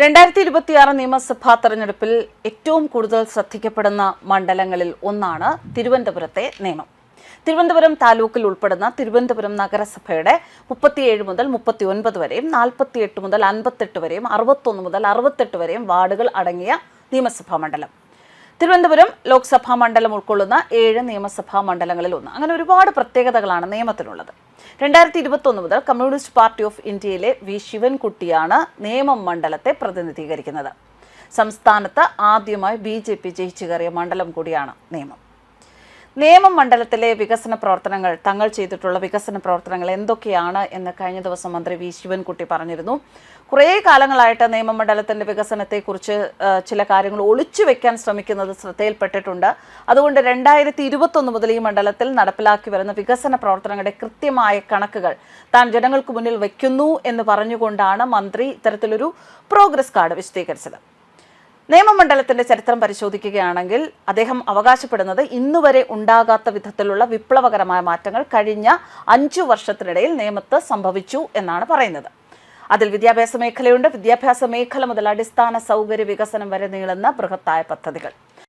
2026 നിയമസഭാ തെരഞ്ഞെടുപ്പിൽ ഏറ്റവും കൂടുതൽ ശ്രദ്ധിക്കപ്പെടുന്ന മണ്ഡലങ്ങളിൽ ഒന്നാണ് തിരുവനന്തപുരത്തെ നിയമം. തിരുവനന്തപുരം താലൂക്കിൽ ഉൾപ്പെടുന്ന തിരുവനന്തപുരം നഗരസഭയുടെ 37 മുതൽ 39 വരെയും 48 മുതൽ 58 വരെയും 61 മുതൽ 68 വരെയും വാർഡുകൾ അടങ്ങിയ നിയമസഭാ മണ്ഡലം. തിരുവനന്തപുരം ലോക്സഭാ മണ്ഡലം ഉൾക്കൊള്ളുന്ന 7 നിയമസഭാ മണ്ഡലങ്ങളിൽ ഒന്ന്. അങ്ങനെ ഒരുപാട് പ്രത്യേകതകളാണ് നിയമത്തിനുള്ളത്. 2021 മുതൽ കമ്മ്യൂണിസ്റ്റ് പാർട്ടി ഓഫ് ഇന്ത്യയിലെ വി ശിവൻകുട്ടിയാണ് നേമം മണ്ഡലത്തെ പ്രതിനിധീകരിക്കുന്നത്. സംസ്ഥാനത്ത് ആദ്യമായി BJP ജയിച്ചു കയറിയ മണ്ഡലം കൂടിയാണ് നേമം മണ്ഡലത്തിലെ വികസന പ്രവർത്തനങ്ങൾ, തങ്ങൾ ചെയ്തിട്ടുള്ള വികസന പ്രവർത്തനങ്ങൾ എന്തൊക്കെയാണ് എന്ന് കഴിഞ്ഞ ദിവസം മന്ത്രി വി ശിവൻകുട്ടി പറഞ്ഞിരുന്നു. കുറേ കാലങ്ങളായിട്ട് നേമം മണ്ഡലത്തിൻ്റെ വികസനത്തെക്കുറിച്ച് ചില കാര്യങ്ങൾ ഒളിച്ചു വെക്കാൻ ശ്രമിക്കുന്നത് ശ്രദ്ധയിൽപ്പെട്ടിട്ടുണ്ട്. അതുകൊണ്ട് 2021 മുതൽ ഈ മണ്ഡലത്തിൽ നടപ്പിലാക്കി വരുന്ന വികസന പ്രവർത്തനങ്ങളുടെ കൃത്യമായ കണക്കുകൾ താൻ ജനങ്ങൾക്ക് മുന്നിൽ വയ്ക്കുന്നു എന്ന് പറഞ്ഞുകൊണ്ടാണ് മന്ത്രി ഇത്തരത്തിലൊരു പ്രോഗ്രസ് കാർഡ് വിശദീകരിച്ചത്. നിയമമണ്ഡലത്തിന്റെ ചരിത്രം പരിശോധിക്കുകയാണെങ്കിൽ അദ്ദേഹം അവകാശപ്പെടുന്നത് ഇന്നുവരെ ഉണ്ടാകാത്ത വിധത്തിലുള്ള വിപ്ലവകരമായ മാറ്റങ്ങൾ കഴിഞ്ഞ 5 വർഷത്തിനിടയിൽ നേമത്ത് സംഭവിച്ചു എന്നാണ് പറയുന്നത്. അതിൽ വിദ്യാഭ്യാസ മേഖലയുണ്ട്. വിദ്യാഭ്യാസ മേഖല മുതൽ അടിസ്ഥാന സൗകര്യ വികസനം വരെ നീളുന്ന ബൃഹത്തായ പദ്ധതികൾ.